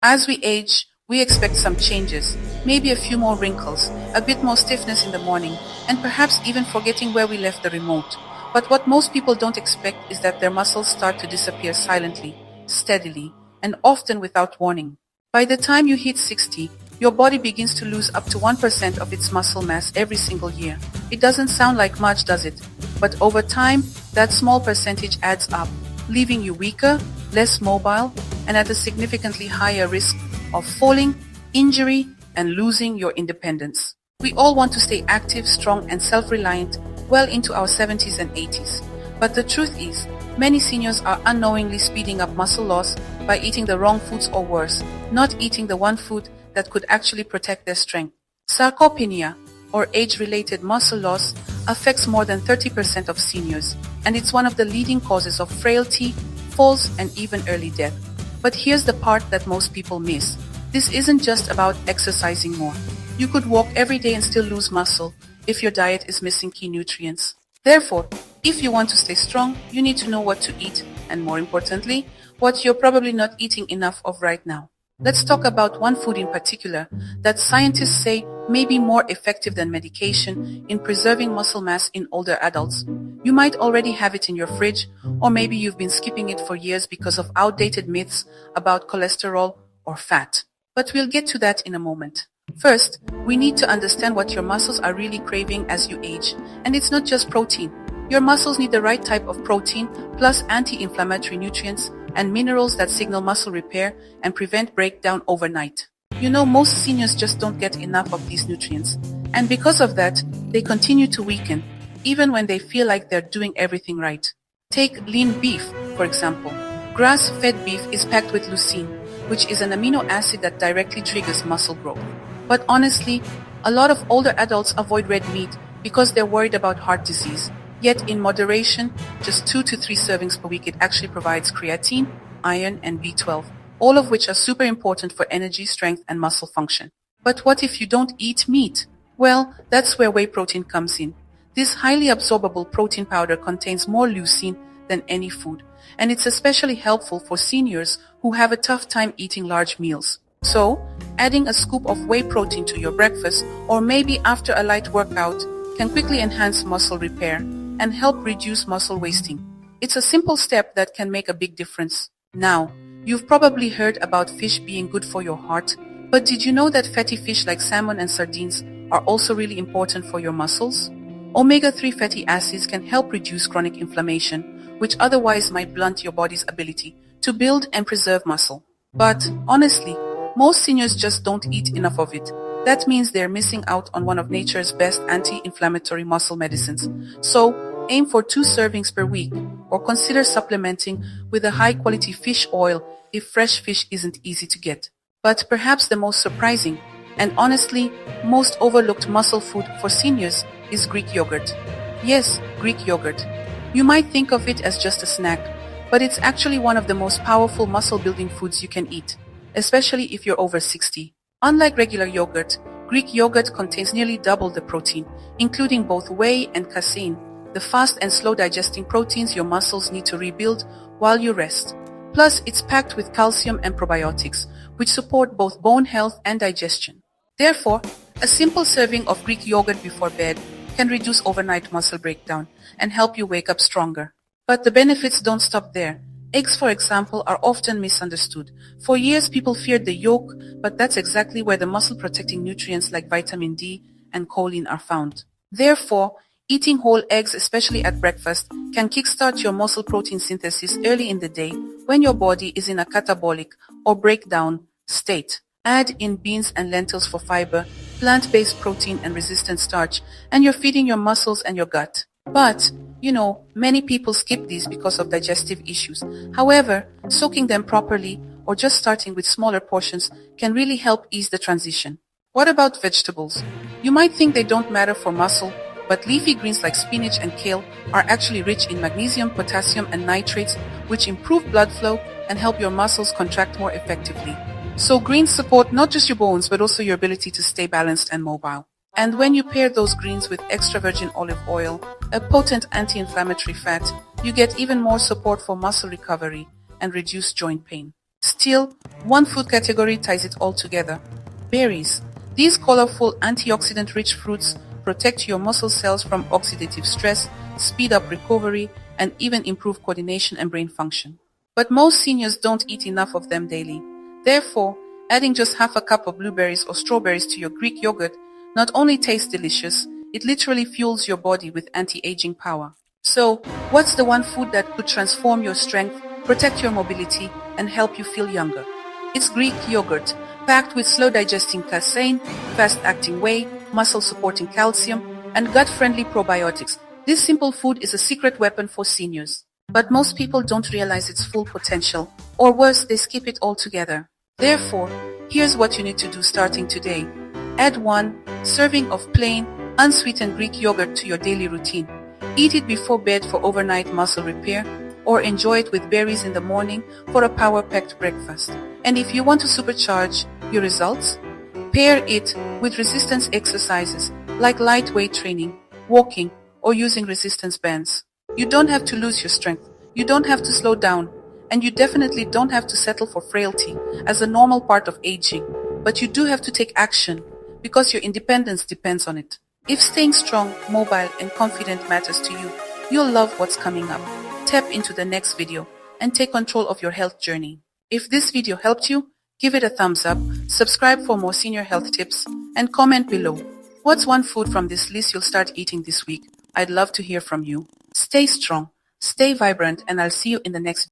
As we age, we expect some changes, maybe a few more wrinkles, a bit more stiffness in the morning, and perhaps even forgetting where we left the remote. But what most people don't expect is that their muscles start to disappear silently, steadily, and often without warning. By the time you hit 60, your body begins to lose up to 1% of its muscle mass every single year. It doesn't sound like much, does it? But over time, that small percentage adds up, leaving you weaker, less mobile, and at a significantly higher risk of falling, injury, and losing your independence. We all want to stay active, strong, and self-reliant well into our 70s and 80s. But the truth is, many seniors are unknowingly speeding up muscle loss by eating the wrong foods or worse, not eating the one food that could actually protect their strength. Sarcopenia, or age-related muscle loss, affects more than 30% of seniors, and it's one of the leading causes of frailty, falls, and even early death. But here's the part that most people miss. This isn't just about exercising more. You could walk every day and still lose muscle if your diet is missing key nutrients. Therefore, if you want to stay strong, you need to know what to eat, and more importantly, what you're probably not eating enough of right now. Let's talk about one food in particular that scientists say may be more effective than medication in preserving muscle mass in older adults. You might already have it in your fridge, or maybe you've been skipping it for years because of outdated myths about cholesterol or fat. But we'll get to that in a moment. First, we need to understand what your muscles are really craving as you age, and it's not just protein. Your muscles need the right type of protein, plus anti-inflammatory nutrients and minerals that signal muscle repair and prevent breakdown overnight. You know, most seniors just don't get enough of these nutrients, and because of that, they continue to weaken, even when they feel like they're doing everything right. Take lean beef, for example. Grass-fed beef is packed with leucine, which is an amino acid that directly triggers muscle growth. But honestly, a lot of older adults avoid red meat because they're worried about heart disease. Yet in moderation, just 2 to 3 servings per week, it actually provides creatine, iron, and B12, all of which are super important for energy, strength, and muscle function. But what if you don't eat meat? Well, that's where whey protein comes in. This highly absorbable protein powder contains more leucine than any food, and it's especially helpful for seniors who have a tough time eating large meals. So, adding a scoop of whey protein to your breakfast, or maybe after a light workout, can quickly enhance muscle repair and help reduce muscle wasting. It's a simple step that can make a big difference. Now, you've probably heard about fish being good for your heart, but did you know that fatty fish like salmon and sardines are also really important for your muscles? Omega-3 fatty acids can help reduce chronic inflammation, which otherwise might blunt your body's ability to build and preserve muscle. But honestly, most seniors just don't eat enough of it. That means they're missing out on one of nature's best anti-inflammatory muscle medicines. So, aim for 2 servings per week, or consider supplementing with a high-quality fish oil if fresh fish isn't easy to get. But perhaps the most surprising, and honestly, most overlooked muscle food for seniors is Greek yogurt. Yes, Greek yogurt. You might think of it as just a snack, but it's actually one of the most powerful muscle-building foods you can eat, especially if you're over 60. Unlike regular yogurt, Greek yogurt contains nearly double the protein, including both whey and casein, the fast and slow digesting proteins your muscles need to rebuild while you rest. Plus, it's packed with calcium and probiotics, which support both bone health and digestion. Therefore, a simple serving of Greek yogurt before bed can reduce overnight muscle breakdown and help you wake up stronger. But the benefits don't stop there. Eggs, for example, are often misunderstood. For years, people feared the yolk, but that's exactly where the muscle-protecting nutrients like vitamin D and choline are found. Therefore, eating whole eggs, especially at breakfast, can kickstart your muscle protein synthesis early in the day when your body is in a catabolic or breakdown state. Add in beans and lentils for fiber, plant-based protein and resistant starch, and you're feeding your muscles and your gut. But, many people skip these because of digestive issues. However, soaking them properly or just starting with smaller portions can really help ease the transition. What about vegetables? You might think they don't matter for muscle, but leafy greens like spinach and kale are actually rich in magnesium, potassium, and nitrates, which improve blood flow and help your muscles contract more effectively. So greens support not just your bones, but also your ability to stay balanced and mobile. And when you pair those greens with extra virgin olive oil, a potent anti-inflammatory fat, you get even more support for muscle recovery and reduced joint pain. Still, one food category ties it all together. Berries. These colorful antioxidant-rich fruits protect your muscle cells from oxidative stress, speed up recovery, and even improve coordination and brain function. But most seniors don't eat enough of them daily. Therefore, adding just half a cup of blueberries or strawberries to your Greek yogurt not only tastes delicious, it literally fuels your body with anti-aging power. So, what's the one food that could transform your strength, protect your mobility, and help you feel younger? It's Greek yogurt, packed with slow-digesting casein, fast-acting whey, muscle-supporting calcium, and gut-friendly probiotics. This simple food is a secret weapon for seniors. But most people don't realize its full potential, or worse, they skip it altogether. Therefore, here's what you need to do starting today. Add 1 serving of plain, unsweetened Greek yogurt to your daily routine. Eat it before bed for overnight muscle repair, or enjoy it with berries in the morning for a power-packed breakfast. And if you want to supercharge your results, pair it with resistance exercises like light weight training, walking, or using resistance bands. You don't have to lose your strength, you don't have to slow down, and you definitely don't have to settle for frailty as a normal part of aging. But you do have to take action, because your independence depends on it. If staying strong, mobile, and confident matters to you, you'll love what's coming up. Tap into the next video and take control of your health journey. If this video helped you, give it a thumbs up, subscribe for more senior health tips, and comment below. What's one food from this list you'll start eating this week? I'd love to hear from you. Stay strong, stay vibrant, and I'll see you in the next video.